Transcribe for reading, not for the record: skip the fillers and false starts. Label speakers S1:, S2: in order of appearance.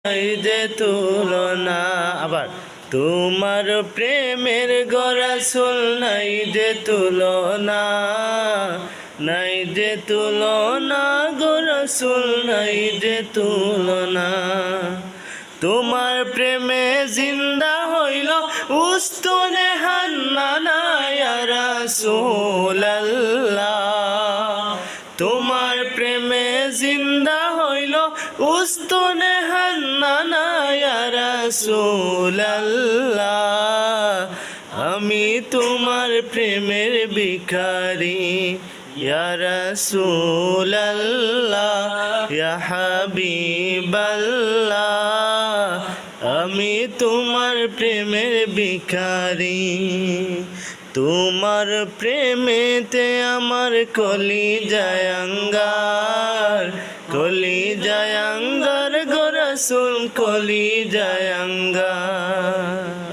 S1: এই যে তুলনা আবার তোমার প্রেমের গো রাসূল নাই যে তুলনা নাই যে তুলনা গো রাসূল নাই যে তুলনা তোমার প্রেমে জিন্দা হইল উস্তুনে হান্নানা ইয়া রাসূলুল্লাহ তোমার প্রেমে জিন্দা হইল উস্তুনে হান্নানা ইয়া রাসূলুল্লাহ আমি তোমার প্রেমের ভিখারি ইয়া রাসূলুল্লাহ ইয়া হাবিবাল্লাহ আমি তোমার প্রেমের ভিখারি তোমার প্রেমেতে আমার কলিজায় আঙ্গার গো রাসূল কলিজায় আঙ্গার